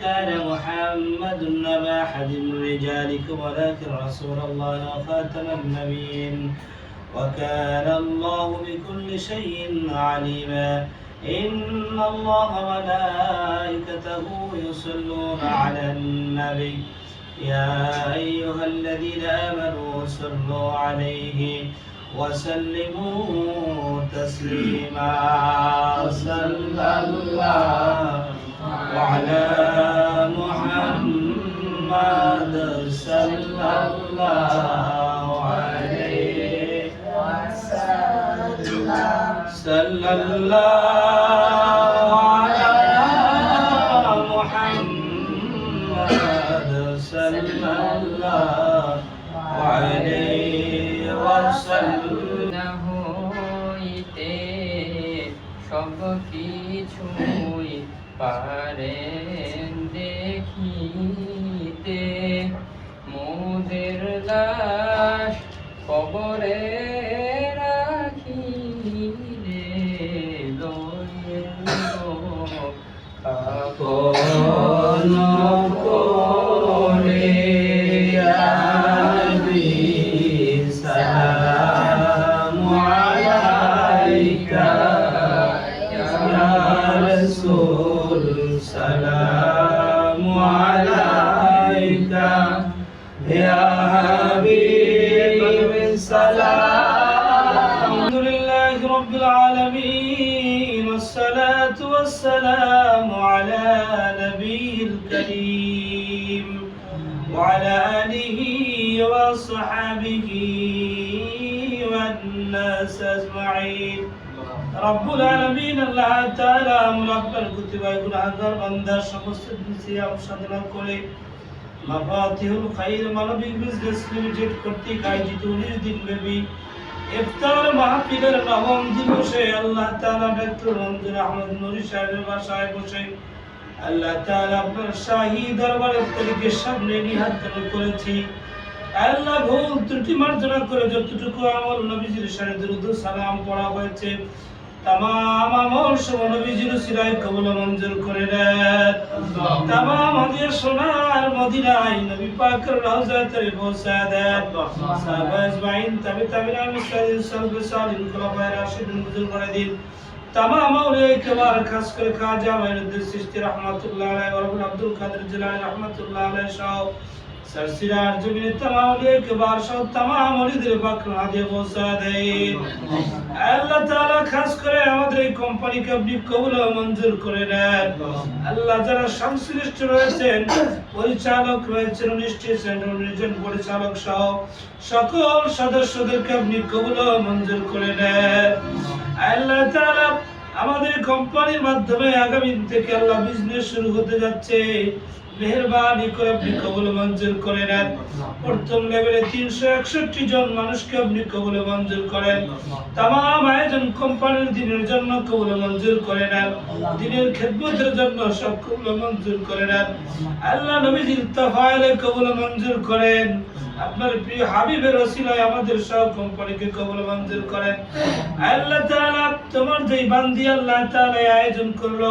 كان محمد أبا أحد من رجالكم ولكن رسول الله وخاتم النبيين وكان الله بكل شيء عليما إن الله وملائكته يصلون على النبي يا أيها الذين آمنوا صلوا عليه وسلموا تسليما صلى الله على محمد صلى الله عليه وسلم صلى الله على محمد صلى الله عليه وسلم হইতে সব কিছুই পারেন দেখিতে মোদের লাশ কবরে রাখিলে আপন করে আবি সালামু আলাইকা ইয়া রাসূল সালামু আলাইকা ইয়া হাবিব সালাম আলহামদুলিল্লাহি রাব্বিল আলামিন والصلاة والسلام على نبي الكريم وعلى آله وصحبه والناس أجمعين رب العالمين الله تعالى مربّر كتب গুনাহগার বান্দার সমস্ত সিয়াম সাধনা করে মাফাতিহুল খাইর মানবিক বিজনেস লিমিটেড কর্তৃক আয়োজিত 19 দিন ব্যাপী ইফতার মাহফিলের নবম দিবসে আল্লাহ তাআলা ডক্টর মঞ্জুর আহমদ নুরী সাহেবের বাসায় বসে আল্লাহ তাআলা আপনার শাহী দরবারের তরিকের সামনে নিহাত করেছি। আল্লাহ ভুল ত্রুটি মার্জনা করে যতটুকু আমল নবীজির শানে দরুদ ও সালাম পড়া হয়েছে तमाम আমল সব নবীজির উসিলায় কবুল মঞ্জুর করে নেন। तमाम হাদিয়া সোনার মদিনায় নবী পাকের রওজা তরে পৌঁছা দেন। সাহাবা আজমাইন তাবিঈন মুসতাহিদিন সালফে সালিহিন খুলাফায়ে রাশিদিন মঞ্জুর করে দিন। तमाम আউলিয়া কেবার খাস করে খাজা মাইনুদ্দিন চিশতি রাহমাতুল্লাহ আলাইহি ওয়া আব্দুল কাদের জিলানী রাহমাতুল্লাহ আলাইহি সহ सरसिरार जमीन तमाम औलिया केबार सह तमाम औलियाদের পাক হাদিয়া পৌঁছা দেন। আল্লাহ তাআলা খাস করে আমাদের এই কোম্পানিকে আপনি কবুল ও মঞ্জুর করে নেন। আল্লাহ যারা সংশ্লিষ্ট রয়েছেন পরিচালক রয়েছেন নিশ্চয়ই পরিচালক সহ সকল সদস্যদেরকে আপনি কবুল ও মঞ্জুর করে নেন। আল্লাহ তাআলা আমাদের কোম্পানির মাধ্যমে আগামী থেকে আল্লাহ বিজনেস শুরু হতে যাচ্ছে মেহেরবানি করে আপনি কবুল মঞ্জুর করে নেন। প্রথম লেভেলে 361 জন মানুষকে আপনি কবুল মঞ্জুর করেন। तमाम আয়োজন কোম্পানির দিনের জন্য কবুল মঞ্জুর করে নেন। দিনের খেদমতের জন্য সব কবুল মঞ্জুর করে নেন। আল্লাহ নবীজির তাফাইলে কবুল মঞ্জুর করেন। আপনার প্রিয় হাবিবের ওসিলায় আমাদের সব কোম্পানিকে কবুল মঞ্জুর করেন। আল্লাহ তাআলা তোমার যেই বান্দি আল্লাহ তাআলা আয়োজন করলো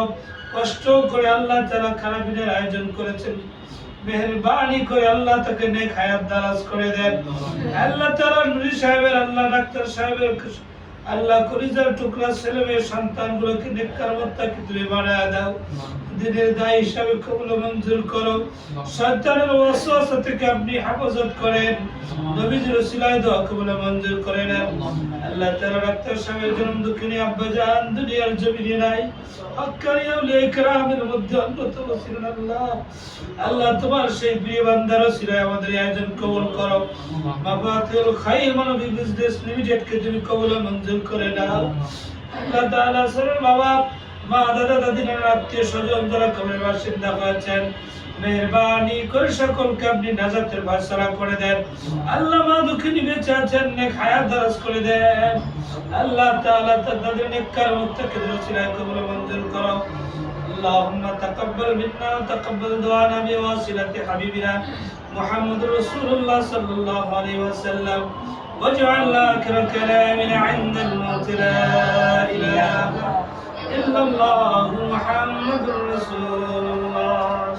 কষ্ট করে আল্লাহ তাআলা খানাপিনের আয়োজন করেছেন মেহেরবানি করে আল্লাহ তাকে নেক হায়াত দারাজ করে দেন। আল্লাহ তাআলা নুরী সাহেবের আল্লাহ ডাক্তার সাহেবের আল্লাহ কলিজার টুকরা ছেলে মেয়ে সন্তানগুলোকে নেককার মুত্তাকি তুমি বানায় দাও। দিনের দায়ী হিসাবে কবুল মঞ্জুর করো। শয়তানের ওয়াসওয়াসা থেকে আপনি হেফাজত করেন। নবীজির ওসিলায় দোয়া কবুল মঞ্জুর করে নেন। আল্লাহ তাআলা ডাক্তার সাহেবের জন্ম দুঃখিনী আব্বা জান দুনিয়ার জমিনে নাই হক্কানি আউলিয়া ইকরামের মধ্যে অন্যতম ছিলেন। আল্লাহ তোমার সেই প্রিয় বান্দার ওসিলায় আমাদের আয়োজন কবুল করো। মাফাতিহুল খাইর মানবিক বিজনেস লিমিটেডকে তুমি কবুল মঞ্জুর করে নাও। আল্লাহ তাআলা সরের বাবা মা দাদা দাদির আত্মীয় স্বজন যারা কবরের বাসিন্দা হয়েছেন মেহেরবানি করে সকলকে আপনি নাজাতের ফয়সালা করে দেন। আল্লাহ মা দুঃখিনী বেঁচে আছেন নেক হায়াত দারাজ করে দেন। আল্লাহ তাআলা তাদের নেককার মুত্তাকিদের ওসিলায় কবুল মঞ্জুর করো। اللهم تقبل منا وتقبل دعانا بواسطة حبيبنا محمد رسول الله صلى الله عليه وسلم واجعل آخر كلامنا عند الموت لا إله إلا الله محمد رسول الله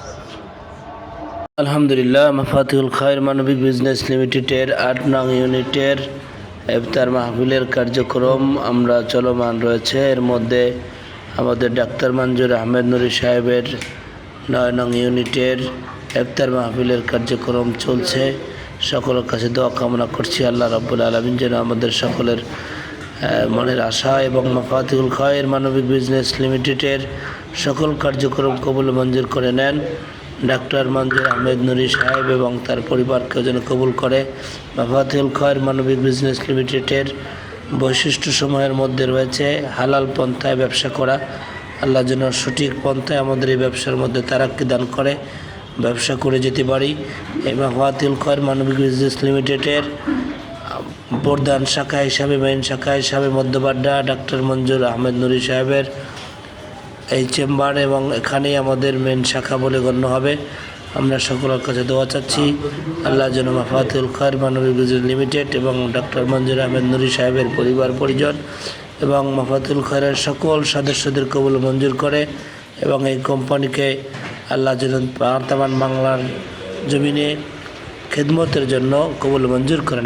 আলহামদুলিল্লাহ, মাফাতিহুল খায়ের মানবিক বিজনেস লিমিটেডের ৮ নং ইউনিটের ইফতার মাহফিলের কার্যক্রম আমরা চলমান রয়েছে। এর মধ্যে আমাদের ডাক্তার মঞ্জুর আহমেদ নুরি সাহেবের ৯ নং ইউনিটের ইফতার মাহফিলের কার্যক্রম চলছে। সকলের কাছে দোয়া কামনা করছি আল্লাহ রাব্বুল আলামিন যেন আমাদের সকলের মনের আশা এবং মাফাতিহুল খায়ের মানবিক বিজনেস লিমিটেডের সকল কার্যক্রম কবুল মঞ্জুর করে নেন। ডাক্তার মঞ্জুর আহমেদ নুরি সাহেব এবং তার পরিবারকেও যেন কবুল করে। মাফাতিহুল খায়ের মানবিক বিজনেস লিমিটেডের বৈশিষ্ট্য সময়ের মধ্যে রয়েছে হালাল পন্থায় ব্যবসা করা। আল্লাহ যেন সঠিক পন্থায় আমাদের এই ব্যবসার মধ্যে তারাক্কি দান করে, ব্যবসা করে যেতে পারি। এই মাফাতিহুল খায়ের মানবিক বিজনেস লিমিটেডের প্রধান শাখা হিসাবে, মেইন শাখা হিসাবে মধ্যবাড্ডা ডাক্তার মঞ্জুর আহমেদ নুরি সাহেবের এই চেম্বার এবং এখানেই আমাদের মেন শাখা বলে গণ্য হবে। আমরা সকলের কাছে দোয়া চাচ্ছি আল্লাহ যেন মাফাতিহুল খায়ের মানবিক বিজনেস লিমিটেড এবং ডাক্তার মঞ্জুর আহমেদ নুরি সাহেবের পরিবার পরিজন এবং মাফাতিহুল খায়ের সকল সদস্যদের কবুল মঞ্জুর করে এবং এই কোম্পানিকে আল্লাহ যেন বর্তমান বাংলার জমিনে খেদমতের জন্য কবুল মঞ্জুর করেন।